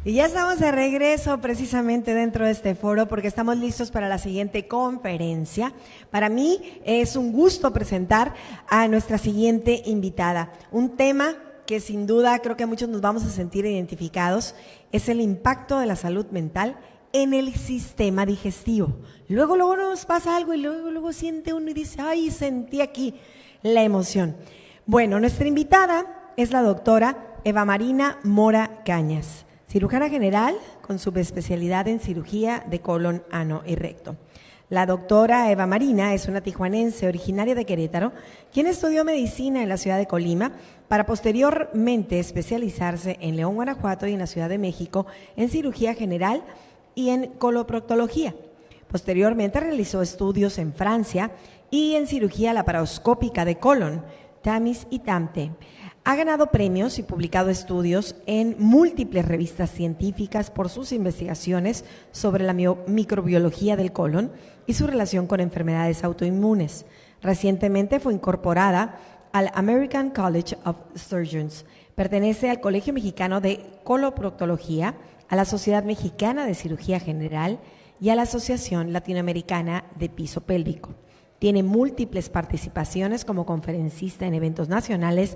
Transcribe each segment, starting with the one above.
Y ya estamos de regreso precisamente dentro de este foro porque estamos listos para la siguiente conferencia. Para mí es un gusto presentar a nuestra siguiente invitada. Un tema que sin duda creo que muchos nos vamos a sentir identificados es el impacto de la salud mental en el sistema digestivo. Luego nos pasa algo y luego siente uno y dice, ay, sentí aquí la emoción. Bueno, nuestra invitada es la doctora Eva Marina Mora Cañas, cirujana general con subespecialidad en cirugía de colon, ano y recto. La doctora Eva Marina es una tijuanense originaria de Querétaro, quien estudió medicina en la ciudad de Colima para posteriormente especializarse en León, Guanajuato y en la Ciudad de México en cirugía general y en coloproctología. Posteriormente realizó estudios en Francia y en cirugía laparoscópica de colon, TAMIS y TAMTE. Ha ganado premios y publicado estudios en múltiples revistas científicas por sus investigaciones sobre la microbiología del colon y su relación con enfermedades autoinmunes. Recientemente fue incorporada al American College of Surgeons. Pertenece al Colegio Mexicano de Coloproctología, a la Sociedad Mexicana de Cirugía General y a la Asociación Latinoamericana de Piso Pélvico. Tiene múltiples participaciones como conferencista en eventos nacionales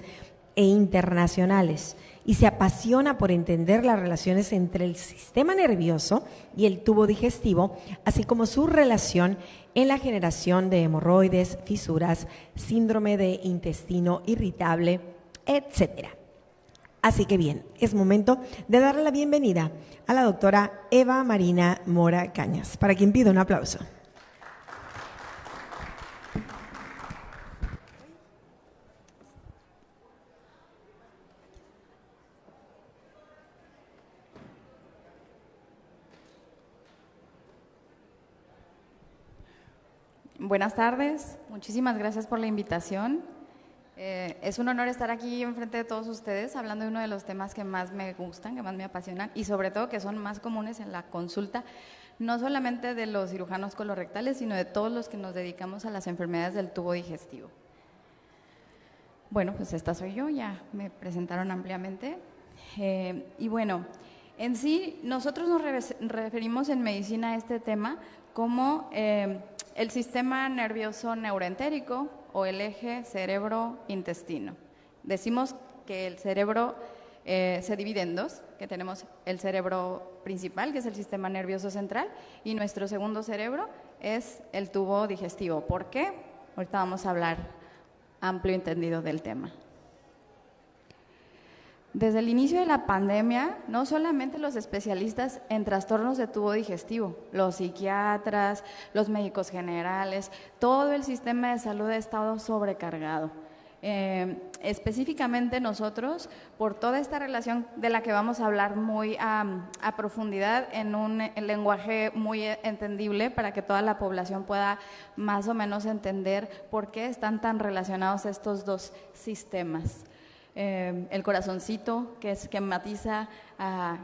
e internacionales y se apasiona por entender las relaciones entre el sistema nervioso y el tubo digestivo, así como su relación en la generación de hemorroides, fisuras, síndrome de intestino irritable, etcétera. Así que bien, es momento de darle la bienvenida a la doctora Eva Marina Mora Cañas, para quien pido un aplauso. Buenas tardes, muchísimas gracias por la invitación. Es un honor estar aquí enfrente de todos ustedes hablando de uno de los temas que más me gustan, que más me apasionan y sobre todo que son más comunes en la consulta, no solamente de los cirujanos colorectales, sino de todos los que nos dedicamos a las enfermedades del tubo digestivo. Bueno, pues esta soy yo, ya me presentaron ampliamente. Y bueno, en sí, nosotros nos referimos en medicina a este tema como el sistema nervioso neuroentérico o el eje cerebro-intestino. Decimos que el cerebro se divide en dos, que tenemos el cerebro principal, que es el sistema nervioso central, y nuestro segundo cerebro es el tubo digestivo. ¿Por qué? Ahorita vamos a hablar amplio y entendido del tema. Desde el inicio de la pandemia, no solamente los especialistas en trastornos de tubo digestivo, los psiquiatras, los médicos generales, todo el sistema de salud ha estado sobrecargado. Específicamente nosotros, por toda esta relación de la que vamos a hablar muy a profundidad en un lenguaje muy entendible para que toda la población pueda más o menos entender por qué están tan relacionados estos dos sistemas. El corazoncito, que matiza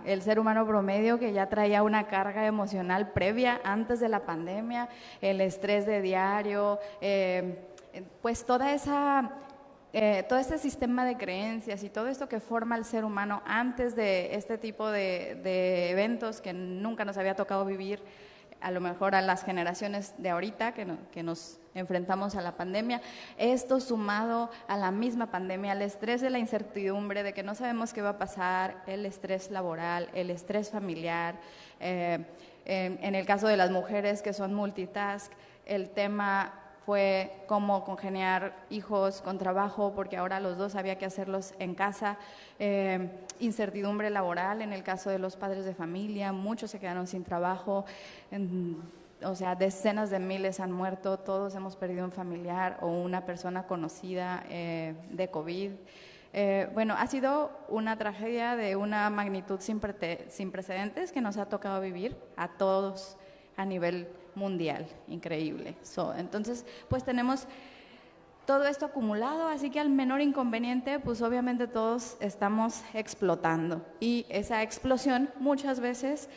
el ser humano promedio, que ya traía una carga emocional previa antes de la pandemia, el estrés de diario, pues todo este sistema de creencias y todo esto que forma el ser humano antes de este tipo de eventos que nunca nos había tocado vivir, a lo mejor a las generaciones de ahorita que nos enfrentamos a la pandemia. Esto sumado a la misma pandemia, al estrés de la incertidumbre, de que no sabemos qué va a pasar, el estrés laboral, el estrés familiar, en el caso de las mujeres que son multitask, el tema fue cómo congeniar hijos con trabajo, porque ahora los dos había que hacerlos en casa, incertidumbre laboral en el caso de los padres de familia, muchos se quedaron sin trabajo, o sea, decenas de miles han muerto, todos hemos perdido un familiar o una persona conocida de COVID. Bueno, ha sido una tragedia de una magnitud sin precedentes que nos ha tocado vivir a todos a nivel mundial, increíble. Entonces, pues tenemos todo esto acumulado, así que al menor inconveniente, pues obviamente todos estamos explotando. Y esa explosión muchas veces,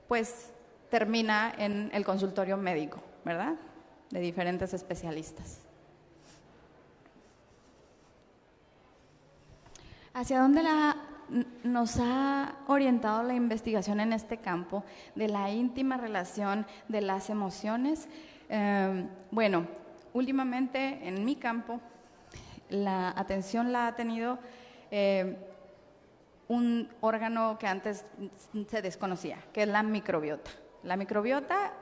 pues termina en el consultorio médico, ¿verdad? De diferentes especialistas. ¿Hacia dónde nos ha orientado la investigación en este campo de la íntima relación de las emociones. Bueno, últimamente en mi campo la atención la ha tenido un órgano que antes se desconocía, que es la microbiota. La microbiota,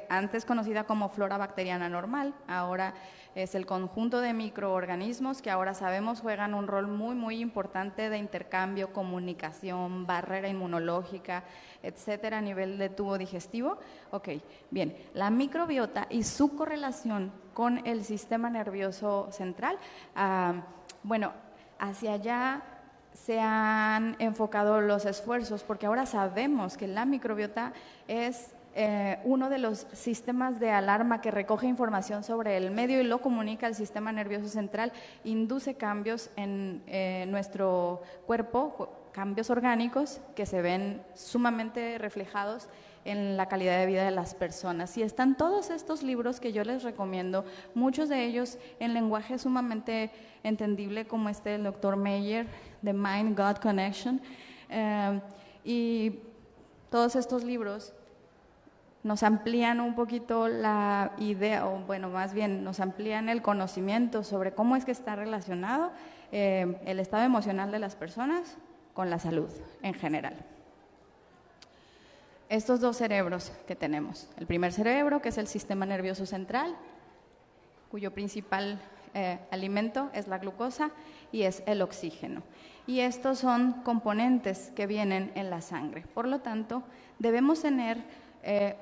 antes conocida como flora bacteriana normal, ahora es el conjunto de microorganismos que ahora sabemos juegan un rol muy, muy importante de intercambio, comunicación, barrera inmunológica, etcétera, a nivel de tubo digestivo. Ok, bien, la microbiota y su correlación con el sistema nervioso central, bueno, hacia allá se han enfocado los esfuerzos, porque ahora sabemos que la microbiota es uno de los sistemas de alarma que recoge información sobre el medio y lo comunica al sistema nervioso central, induce cambios en nuestro cuerpo, cambios orgánicos que se ven sumamente reflejados en la calidad de vida de las personas. Y están todos estos libros que yo les recomiendo, muchos de ellos en lenguaje sumamente entendible, como este del Dr. Meyer, The Mind-God Connection, y todos estos libros nos amplían un poquito la idea, o bueno, más bien nos amplían el conocimiento sobre cómo es que está relacionado el estado emocional de las personas con la salud en general. Estos dos cerebros que tenemos, el primer cerebro, que es el sistema nervioso central, cuyo principal alimento es la glucosa y es el oxígeno. Y estos son componentes que vienen en la sangre. Por lo tanto, debemos tener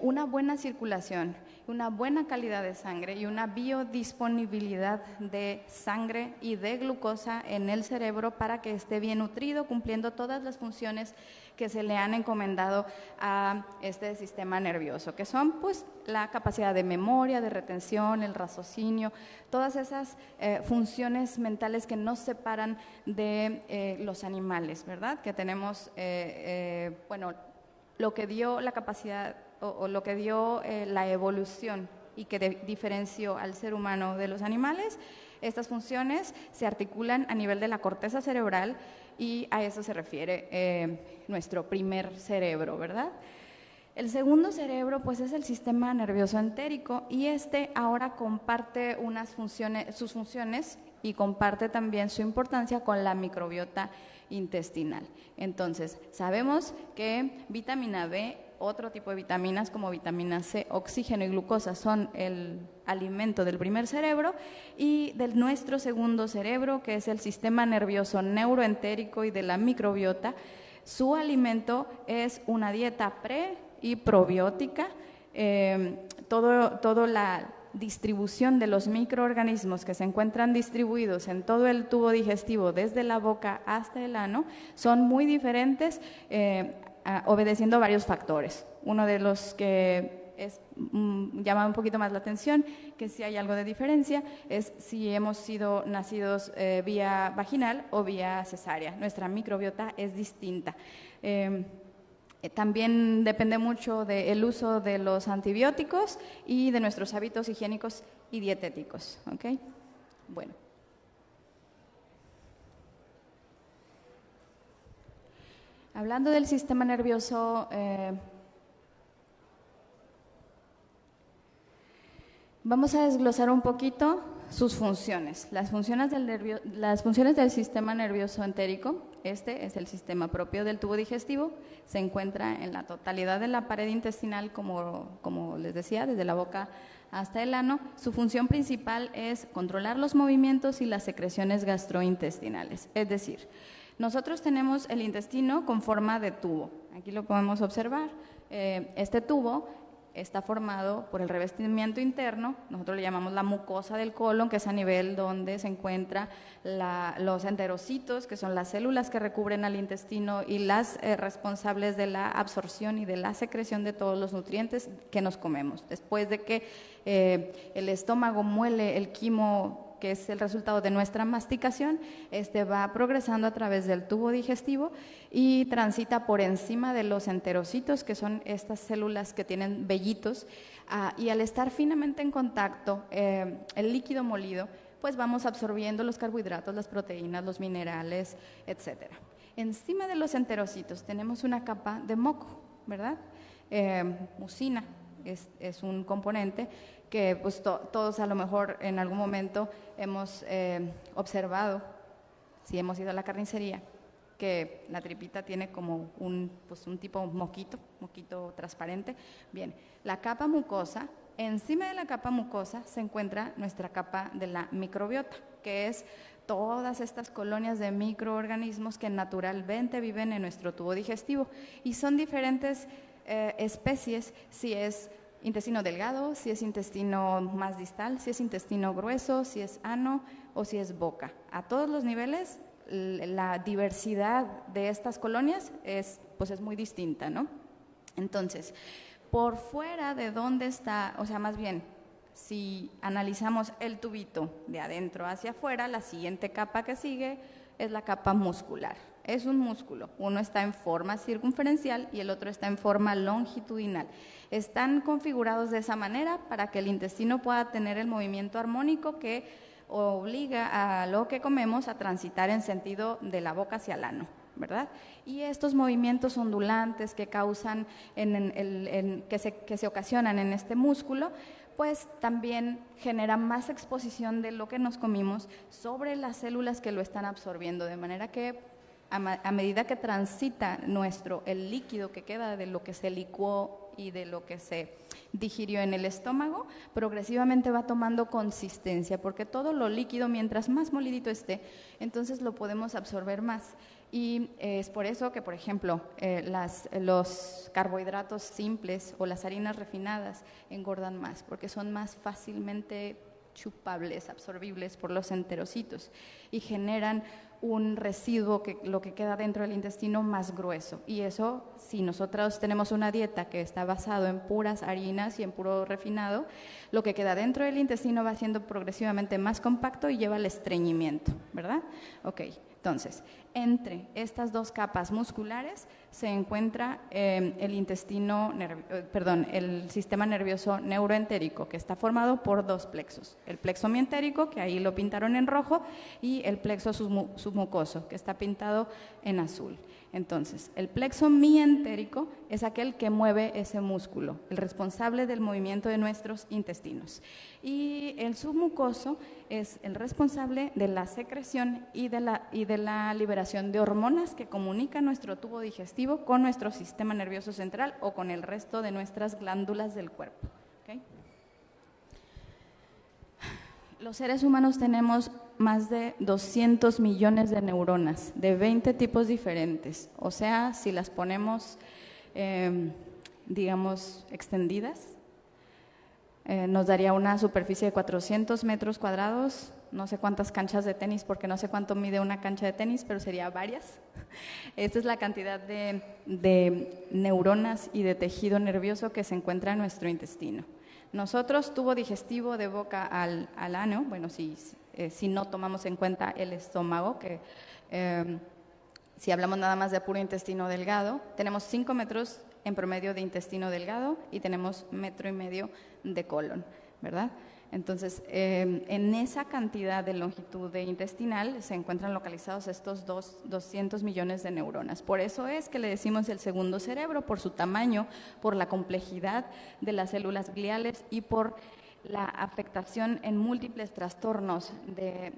una buena circulación, una buena calidad de sangre y una biodisponibilidad de sangre y de glucosa en el cerebro para que esté bien nutrido, cumpliendo todas las funciones que se le han encomendado a este sistema nervioso, que son pues la capacidad de memoria, de retención, el raciocinio, todas esas funciones mentales que nos separan de los animales, ¿verdad? Que tenemos, bueno, lo que dio la capacidad o lo que dio la evolución y que diferenció al ser humano de los animales. Estas funciones se articulan a nivel de la corteza cerebral y a eso se refiere nuestro primer cerebro, ¿verdad? El segundo cerebro pues es el sistema nervioso entérico y este ahora comparte sus funciones y comparte también su importancia con la microbiota intestinal. Entonces, sabemos que vitamina B, otro tipo de vitaminas como vitamina C, oxígeno y glucosa son el alimento del primer cerebro, y de nuestro segundo cerebro, que es el sistema nervioso neuroentérico y de la microbiota, su alimento es una dieta pre y probiótica. Toda la distribución de los microorganismos que se encuentran distribuidos en todo el tubo digestivo desde la boca hasta el ano son muy diferentes, obedeciendo varios factores. Uno de los que llama un poquito más la atención, que si hay algo de diferencia, es si hemos sido nacidos vía vaginal o vía cesárea. Nuestra microbiota es distinta. También depende mucho del uso de los antibióticos y de nuestros hábitos higiénicos y dietéticos, ¿ok? Bueno. Hablando del sistema nervioso, vamos a desglosar un poquito sus funciones. Las funciones del sistema nervioso entérico, este es el sistema propio del tubo digestivo, se encuentra en la totalidad de la pared intestinal, como les decía, desde la boca hasta el ano. Su función principal es controlar los movimientos y las secreciones gastrointestinales, es decir, nosotros tenemos el intestino con forma de tubo, aquí lo podemos observar. Este tubo está formado por el revestimiento interno, nosotros le llamamos la mucosa del colon, que es a nivel donde se encuentran los enterocitos, que son las células que recubren al intestino y las responsables de la absorción y de la secreción de todos los nutrientes que nos comemos. Después de que el estómago muele el quimo, que es el resultado de nuestra masticación, este va progresando a través del tubo digestivo y transita por encima de los enterocitos, que son estas células que tienen vellitos, y al estar finamente en contacto el líquido molido, pues vamos absorbiendo los carbohidratos, las proteínas, los minerales, etcétera. Encima de los enterocitos tenemos una capa de moco, ¿verdad? Mucina es un componente que pues, todos a lo mejor en algún momento hemos observado, si hemos ido a la carnicería, que la tripita tiene como un tipo moquito transparente. Bien, la capa mucosa, encima de la capa mucosa se encuentra nuestra capa de la microbiota, que es todas estas colonias de microorganismos que naturalmente viven en nuestro tubo digestivo y son diferentes especies, si es intestino delgado, si es intestino más distal, si es intestino grueso, si es ano o si es boca. A todos los niveles la diversidad de estas colonias es muy distinta, ¿no? Entonces, por fuera de dónde está, o sea, más bien, si analizamos el tubito de adentro hacia afuera, la siguiente capa que sigue es la capa muscular. Es un músculo, uno está en forma circunferencial y el otro está en forma longitudinal. Están configurados de esa manera para que el intestino pueda tener el movimiento armónico que obliga a lo que comemos a transitar en sentido de la boca hacia el ano, ¿verdad? Y estos movimientos ondulantes que causan, que se ocasionan en este músculo, pues también generan más exposición de lo que nos comimos sobre las células que lo están absorbiendo, de manera que a medida que transita el líquido que queda de lo que se licuó y de lo que se digirió en el estómago, progresivamente va tomando consistencia, porque todo lo líquido, mientras más molidito esté, entonces lo podemos absorber más. Y es por eso que, por ejemplo, los carbohidratos simples o las harinas refinadas engordan más, porque son más fácilmente chupables, absorbibles por los enterocitos y generan un residuo, lo que queda dentro del intestino, más grueso. Y eso, si nosotros tenemos una dieta que está basado en puras harinas y en puro refinado, lo que queda dentro del intestino va siendo progresivamente más compacto y lleva al estreñimiento, ¿verdad? Ok, entonces, entre estas dos capas musculares se encuentra el sistema nervioso neuroentérico, que está formado por dos plexos. El plexo mientérico, que ahí lo pintaron en rojo, y el plexo submucoso, que está pintado en azul. Entonces, el plexo mientérico es aquel que mueve ese músculo, el responsable del movimiento de nuestros intestinos. Y el submucoso es el responsable de la secreción y de la liberación de hormonas que comunican nuestro tubo digestivo con nuestro sistema nervioso central o con el resto de nuestras glándulas del cuerpo. ¿Okay? Los seres humanos tenemos más de 200 millones de neuronas de 20 tipos diferentes. O sea, si las ponemos, digamos, extendidas, nos daría una superficie de 400 metros cuadrados, no sé cuántas canchas de tenis, porque no sé cuánto mide una cancha de tenis, pero sería varias. Esta es la cantidad de neuronas y de tejido nervioso que se encuentra en nuestro intestino. Nosotros, tubo digestivo de boca al ano, bueno, si no tomamos en cuenta el estómago, que si hablamos nada más de puro intestino delgado, tenemos 5 metros en promedio de intestino delgado y tenemos 1,5 metros de colon, ¿verdad? Entonces, en esa cantidad de longitud intestinal se encuentran localizados estos 200 millones de neuronas. Por eso es que le decimos el segundo cerebro, por su tamaño, por la complejidad de las células gliales y por la afectación en múltiples trastornos de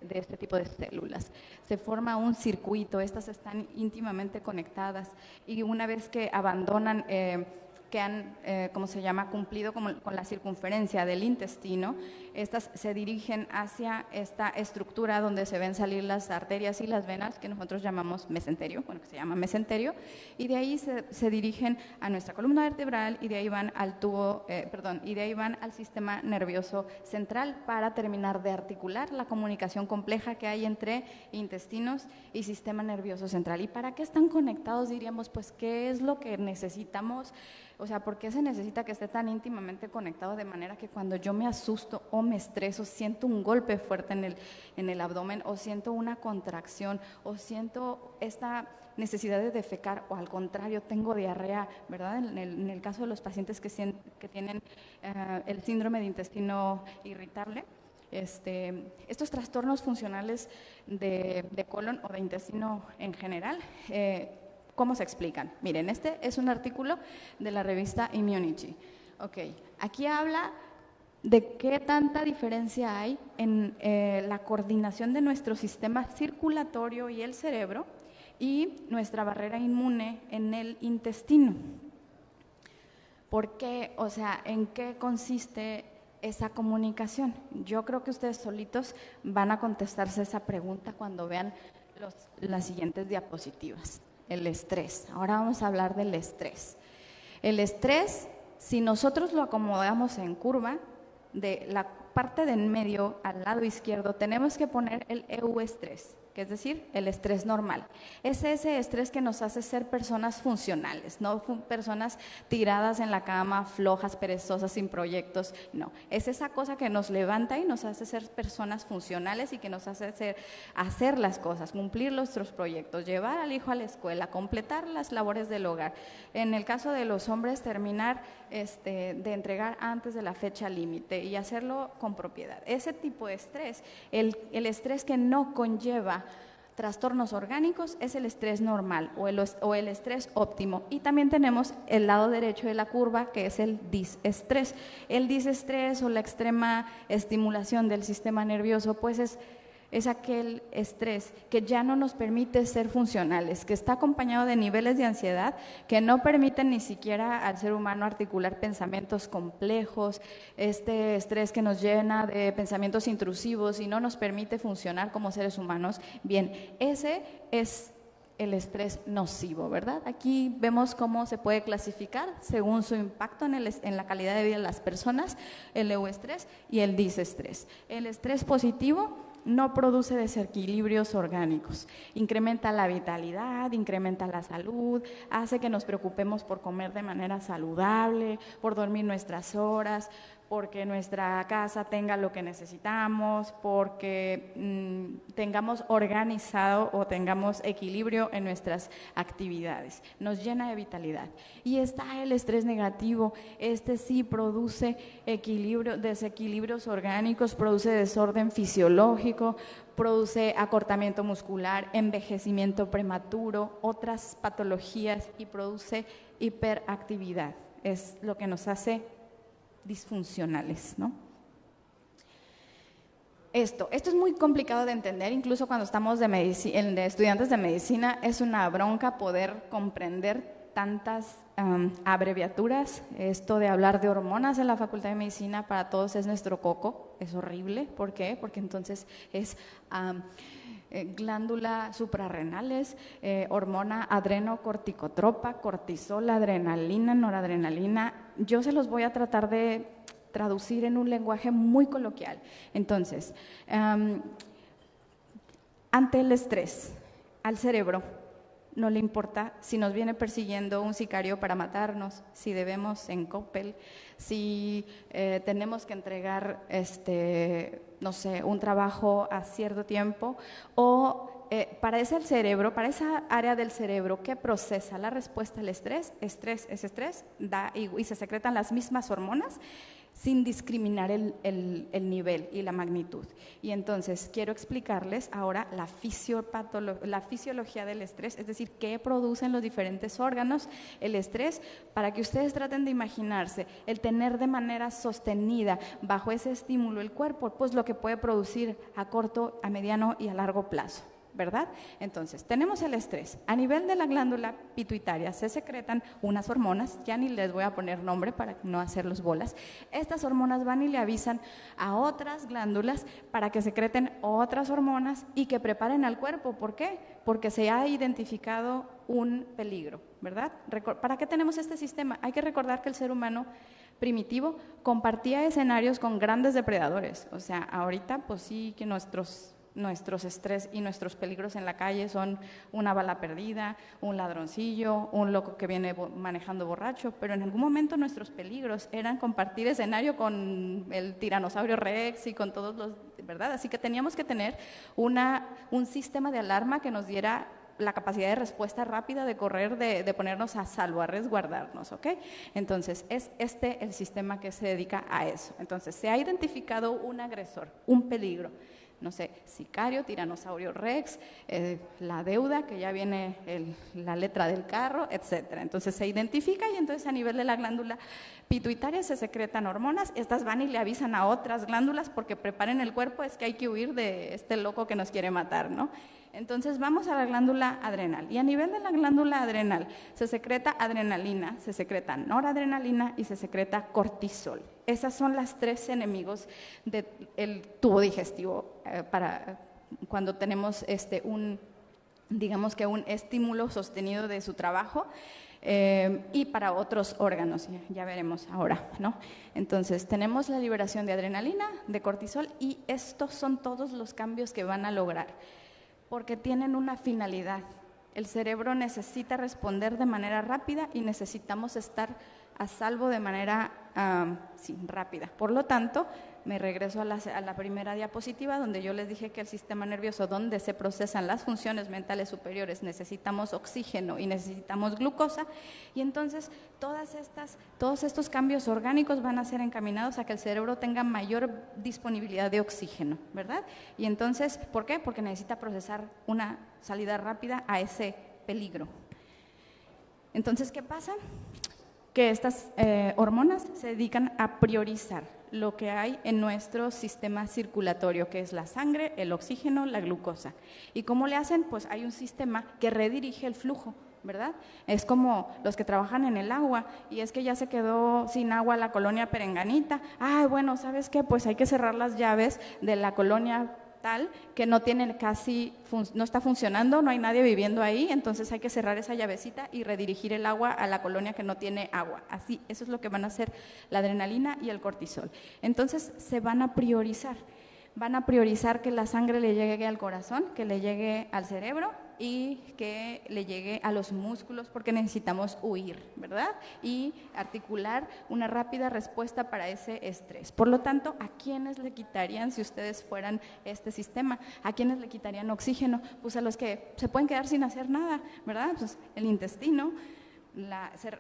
este tipo de células. Se forma un circuito, estas están íntimamente conectadas y una vez que abandonan, que han, cumplido con la circunferencia del intestino, estas se dirigen hacia esta estructura donde se ven salir las arterias y las venas, que nosotros llamamos mesenterio, que se llama mesenterio, y de ahí se dirigen a nuestra columna vertebral y de ahí van y de ahí van al sistema nervioso central para terminar de articular la comunicación compleja que hay entre intestinos y sistema nervioso central. ¿Y para qué están conectados? Diríamos, pues, ¿qué es lo que necesitamos? O sea, ¿por qué se necesita que esté tan íntimamente conectado de manera que cuando yo me asusto o me estreso, siento un golpe fuerte en el abdomen o siento una contracción o siento esta necesidad de defecar o al contrario tengo diarrea, ¿verdad? En el caso de los pacientes que tienen el síndrome de intestino irritable, Estos trastornos funcionales de colon o de intestino en general, ¿cómo se explican? Miren, este es un artículo de la revista Immunity. Ok, aquí habla de qué tanta diferencia hay en la coordinación de nuestro sistema circulatorio y el cerebro y nuestra barrera inmune en el intestino. ¿Por qué? O sea, ¿en qué consiste esa comunicación? Yo creo que ustedes solitos van a contestarse esa pregunta cuando vean las siguientes diapositivas. El estrés. Ahora vamos a hablar del estrés. El estrés, si nosotros lo acomodamos en curva, de la parte de en medio al lado izquierdo tenemos que poner el euestrés, que es decir, el estrés normal. Es ese estrés que nos hace ser personas funcionales, no personas tiradas en la cama, flojas, perezosas, sin proyectos, no. Es esa cosa que nos levanta y nos hace ser personas funcionales y que nos hace hacer las cosas, cumplir nuestros proyectos, llevar al hijo a la escuela, completar las labores del hogar. En el caso de los hombres, terminar de entregar antes de la fecha límite y hacerlo con propiedad. Ese tipo de estrés, el estrés que no conlleva trastornos orgánicos, es el estrés normal o el estrés óptimo. Y también tenemos el lado derecho de la curva, que es el disestrés. El disestrés o la extrema estimulación del sistema nervioso, pues es aquel estrés que ya no nos permite ser funcionales, que está acompañado de niveles de ansiedad que no permiten ni siquiera al ser humano articular pensamientos complejos, este estrés que nos llena de pensamientos intrusivos y no nos permite funcionar como seres humanos. Bien, ese es el estrés nocivo, ¿verdad? Aquí vemos cómo se puede clasificar según su impacto en la calidad de vida de las personas, el euestrés y el disestrés. El estrés positivo no produce desequilibrios orgánicos, incrementa la vitalidad, incrementa la salud, hace que nos preocupemos por comer de manera saludable, por dormir nuestras horas, porque nuestra casa tenga lo que necesitamos, porque tengamos organizado o tengamos equilibrio en nuestras actividades. Nos llena de vitalidad. Y está el estrés negativo. Este sí produce desequilibrios orgánicos, produce desorden fisiológico, produce acortamiento muscular, envejecimiento prematuro, otras patologías y produce hiperactividad. Es lo que nos hace disfuncionales, ¿no? Esto es muy complicado de entender, incluso cuando estamos de estudiantes de medicina, es una bronca poder comprender tantas abreviaturas. Esto de hablar de hormonas en la Facultad de Medicina para todos es nuestro coco, es horrible. ¿Por qué? Porque entonces es glándula suprarrenales, hormona adrenocorticotropa, cortisol, adrenalina, noradrenalina. Yo se los voy a tratar de traducir en un lenguaje muy coloquial. Entonces, ante el estrés, al cerebro no le importa si nos viene persiguiendo un sicario para matarnos, si debemos en Coppel, si tenemos que entregar no sé, un trabajo a cierto tiempo, o para ese cerebro, para esa área del cerebro que procesa la respuesta al estrés, ese estrés da y se secretan las mismas hormonas sin discriminar el nivel y la magnitud. Y entonces quiero explicarles ahora la fisiología del estrés, es decir, qué producen los diferentes órganos el estrés, para que ustedes traten de imaginarse el tener de manera sostenida bajo ese estímulo el cuerpo, pues lo que puede producir a corto, a mediano y a largo plazo, ¿verdad? Entonces, tenemos el estrés. A nivel de la glándula pituitaria se secretan unas hormonas, ya ni les voy a poner nombre para no hacerlos bolas. Estas hormonas van y le avisan a otras glándulas para que secreten otras hormonas y que preparen al cuerpo. ¿Por qué? Porque se ha identificado un peligro, ¿verdad? ¿Para qué tenemos este sistema? Hay que recordar que el ser humano primitivo compartía escenarios con grandes depredadores. O sea, ahorita pues sí que nuestros estrés y nuestros peligros en la calle son una bala perdida, un ladroncillo, un loco que viene manejando borracho, pero en algún momento nuestros peligros eran compartir escenario con el tiranosaurio Rex y con todos los, ¿verdad? Así que teníamos que tener un sistema de alarma que nos diera la capacidad de respuesta rápida, de correr, de ponernos a salvo, a resguardarnos, ¿ok? Entonces, es el sistema que se dedica a eso. Entonces, se ha identificado un agresor, un peligro, no sé, sicario, tiranosaurio rex, la deuda, que ya viene la letra del carro, etcétera. Entonces se identifica y entonces a nivel de la glándula pituitaria se secretan hormonas, estas van y le avisan a otras glándulas porque preparen el cuerpo, es que hay que huir de este loco que nos quiere matar, ¿no? Entonces vamos a la glándula adrenal y a nivel de la glándula adrenal se secreta adrenalina, se secreta noradrenalina y se secreta cortisol. Esas son las tres enemigos del tubo digestivo para cuando tenemos digamos que un estímulo sostenido de su trabajo y para otros órganos, ya veremos ahora, ¿no? Entonces tenemos la liberación de adrenalina, de cortisol y estos son todos los cambios que van a lograr. Porque tienen una finalidad. El cerebro necesita responder de manera rápida y necesitamos estar a salvo de manera rápida. Por lo tanto, me regreso a la primera diapositiva donde yo les dije que el sistema nervioso, donde se procesan las funciones mentales superiores, necesitamos oxígeno y necesitamos glucosa, y entonces todos estos cambios orgánicos van a ser encaminados a que el cerebro tenga mayor disponibilidad de oxígeno, ¿verdad? Y entonces, ¿por qué? Porque necesita procesar una salida rápida a ese peligro. Entonces, ¿qué pasa? Que estas hormonas se dedican a priorizar lo que hay en nuestro sistema circulatorio, que es la sangre, el oxígeno, la glucosa. ¿Y cómo le hacen? Pues hay un sistema que redirige el flujo, ¿verdad? Es como los que trabajan en el agua, y es que ya se quedó sin agua la colonia Perenganita. Ay, bueno, ¿sabes qué? Pues hay que cerrar las llaves de la colonia tal que no tiene no está funcionando, no hay nadie viviendo ahí, entonces hay que cerrar esa llavecita y redirigir el agua a la colonia que no tiene agua. Así, eso es lo que van a hacer la adrenalina y el cortisol. Entonces se van a priorizar que la sangre le llegue al corazón, que le llegue al cerebro y que le llegue a los músculos, porque necesitamos huir, ¿verdad? Y articular una rápida respuesta para ese estrés. Por lo tanto, ¿a quiénes le quitarían, si ustedes fueran este sistema? ¿A quiénes le quitarían oxígeno? Pues a los que se pueden quedar sin hacer nada, ¿verdad? Pues el intestino.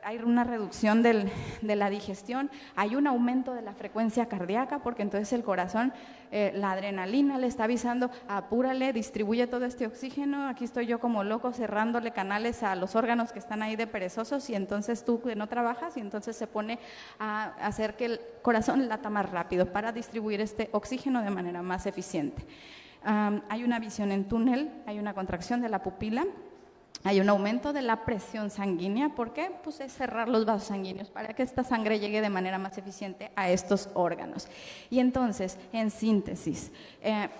Hay una reducción de la digestión, hay un aumento de la frecuencia cardíaca, porque entonces el corazón, la adrenalina le está avisando, apúrale, distribuye todo este oxígeno, aquí estoy yo como loco cerrándole canales a los órganos que están ahí de perezosos, y entonces tú que no trabajas, y entonces se pone a hacer que el corazón lata más rápido para distribuir este oxígeno de manera más eficiente. Hay una visión en túnel, hay una contracción de la pupila, hay un aumento de la presión sanguínea. ¿Por qué? Pues es cerrar los vasos sanguíneos para que esta sangre llegue de manera más eficiente a estos órganos. Y entonces, en síntesis,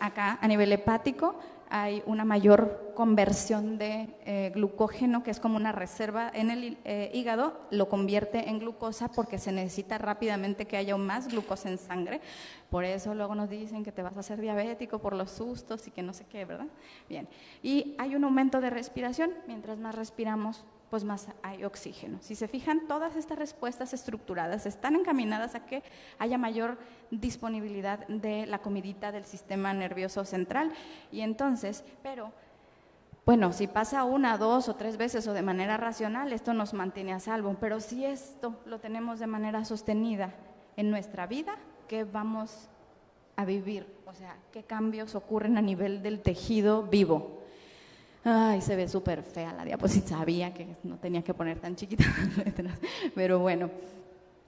acá a nivel hepático hay una mayor conversión de glucógeno, que es como una reserva en el hígado, lo convierte en glucosa porque se necesita rápidamente que haya más glucosa en sangre. Por eso luego nos dicen que te vas a hacer diabético por los sustos y que no sé qué, ¿verdad? Bien, y hay un aumento de respiración, mientras más respiramos, pues más hay oxígeno. Si se fijan, todas estas respuestas estructuradas están encaminadas a que haya mayor disponibilidad de la comidita del sistema nervioso central. Y entonces, pero bueno, si pasa 1, 2 o 3 veces o de manera racional, esto nos mantiene a salvo. Pero si esto lo tenemos de manera sostenida en nuestra vida, ¿qué vamos a vivir? O sea, ¿qué cambios ocurren a nivel del tejido vivo? Ay, se ve súper fea la diapositiva, sabía que no tenía que poner tan chiquitas las letras, pero bueno,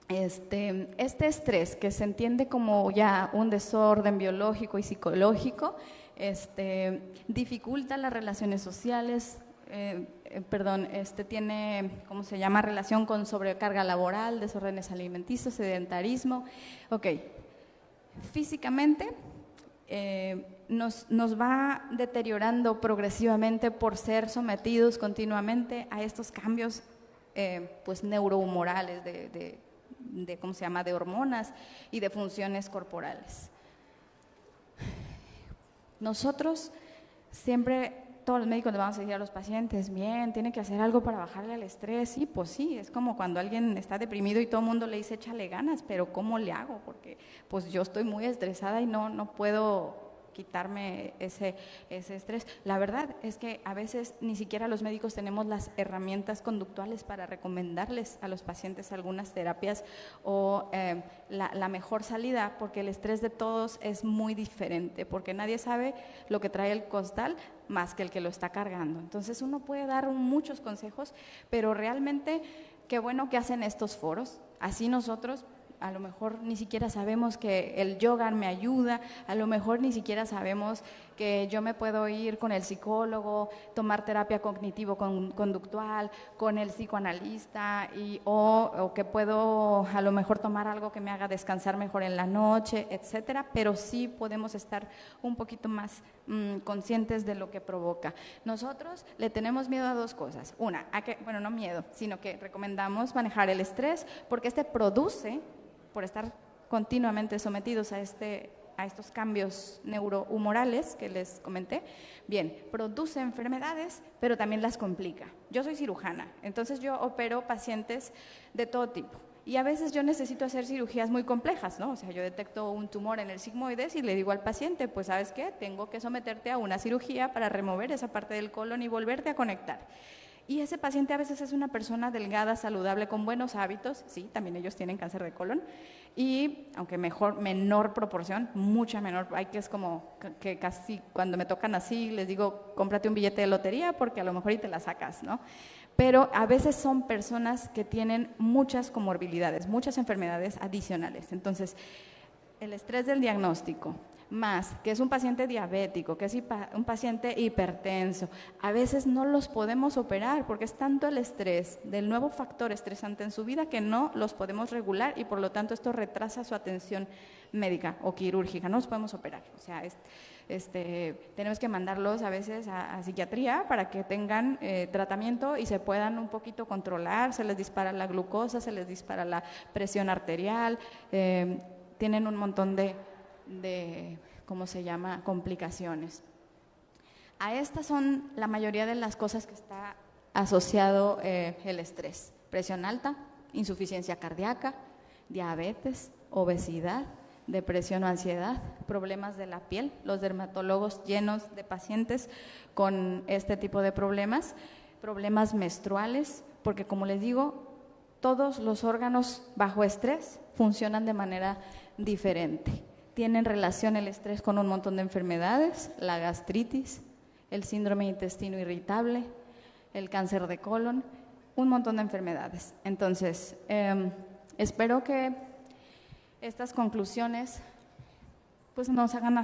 este estrés que se entiende como ya un desorden biológico y psicológico, dificulta las relaciones sociales, tiene, ¿cómo se llama?, relación con sobrecarga laboral, desórdenes alimenticios, sedentarismo. Ok, físicamente nos va deteriorando progresivamente por ser sometidos continuamente a estos cambios pues neurohumorales de ¿cómo se llama?, de hormonas y de funciones corporales. Nosotros siempre, todos los médicos le vamos a decir a los pacientes, bien, tiene que hacer algo para bajarle al estrés. Sí, pues sí, es como cuando alguien está deprimido y todo el mundo le dice échale ganas, pero ¿cómo le hago? Porque pues yo estoy muy estresada y no puedo quitarme ese estrés. La verdad es que a veces ni siquiera los médicos tenemos las herramientas conductuales para recomendarles a los pacientes algunas terapias o la mejor salida, porque el estrés de todos es muy diferente, porque nadie sabe lo que trae el costal más que el que lo está cargando. Entonces uno puede dar muchos consejos, pero realmente qué bueno que hacen estos foros. Así nosotros a lo mejor ni siquiera sabemos que el yoga me ayuda, a lo mejor ni siquiera sabemos que yo me puedo ir con el psicólogo, tomar terapia cognitivo-conductual, con el psicoanalista, o que puedo a lo mejor tomar algo que me haga descansar mejor en la noche, etcétera, pero sí podemos estar un poquito más conscientes de lo que provoca. Nosotros le tenemos miedo a dos cosas. Una, no miedo, sino que recomendamos manejar el estrés, porque este produce, por estar continuamente sometidos a estos cambios neurohumorales que les comenté, bien, produce enfermedades, pero también las complica. Yo soy cirujana, entonces yo opero pacientes de todo tipo. Y a veces yo necesito hacer cirugías muy complejas, ¿no? O sea, yo detecto un tumor en el sigmoides y le digo al paciente, pues, ¿sabes qué? Tengo que someterte a una cirugía para remover esa parte del colon y volverte a conectar. Y ese paciente a veces es una persona delgada, saludable, con buenos hábitos, sí, también ellos tienen cáncer de colon, y aunque menor proporción, mucha menor, hay que es como que casi cuando me tocan así, les digo, cómprate un billete de lotería porque a lo mejor y te la sacas, ¿no? Pero a veces son personas que tienen muchas comorbilidades, muchas enfermedades adicionales. Entonces, el estrés del diagnóstico, más que es un paciente diabético, que es un paciente hipertenso, a veces no los podemos operar porque es tanto el estrés del nuevo factor estresante en su vida que no los podemos regular y por lo tanto esto retrasa su atención médica o quirúrgica, no los podemos operar. O sea, tenemos que mandarlos a veces a psiquiatría para que tengan tratamiento y se puedan un poquito controlar, se les dispara la glucosa, se les dispara la presión arterial, tienen un montón de ¿cómo se llama?, complicaciones. A estas son la mayoría de las cosas que está asociado el estrés: presión alta, insuficiencia cardíaca, diabetes, obesidad, depresión o ansiedad, problemas de la piel, los dermatólogos llenos de pacientes con este tipo de problemas, problemas menstruales, porque como les digo, todos los órganos bajo estrés funcionan de manera diferente. Tienen relación el estrés con un montón de enfermedades, la gastritis, el síndrome de intestino irritable, el cáncer de colon, un montón de enfermedades. Entonces, espero que estas conclusiones pues nos hagan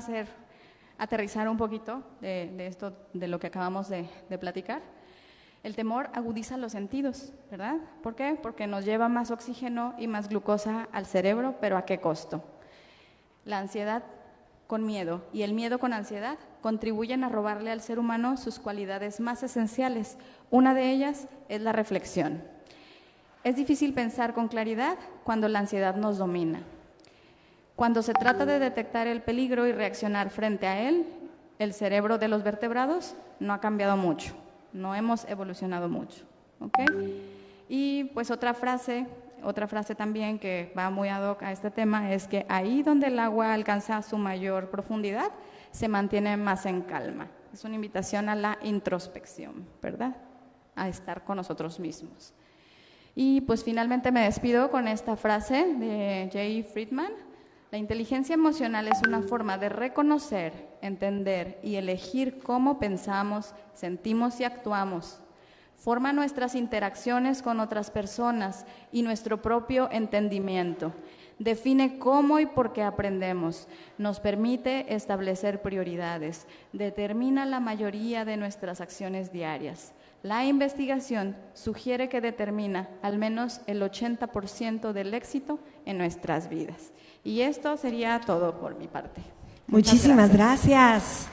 aterrizar un poquito de esto, de lo que acabamos de platicar. El temor agudiza los sentidos, ¿verdad? ¿Por qué? Porque nos lleva más oxígeno y más glucosa al cerebro, pero ¿a qué costo? La ansiedad con miedo y el miedo con ansiedad contribuyen a robarle al ser humano sus cualidades más esenciales. Una de ellas es la reflexión. Es difícil pensar con claridad cuando la ansiedad nos domina. Cuando se trata de detectar el peligro y reaccionar frente a él, el cerebro de los vertebrados no ha cambiado mucho, no hemos evolucionado mucho, ¿ok? Y pues otra frase también que va muy ad hoc a este tema es que ahí donde el agua alcanza su mayor profundidad, se mantiene más en calma. Es una invitación a la introspección, ¿verdad? A estar con nosotros mismos. Y pues finalmente me despido con esta frase de Jay Friedman: la inteligencia emocional es una forma de reconocer, entender y elegir cómo pensamos, sentimos y actuamos. Forma nuestras interacciones con otras personas y nuestro propio entendimiento. Define cómo y por qué aprendemos. Nos permite establecer prioridades. Determina la mayoría de nuestras acciones diarias. La investigación sugiere que determina al menos el 80% del éxito en nuestras vidas. Y esto sería todo por mi parte. Muchísimas gracias.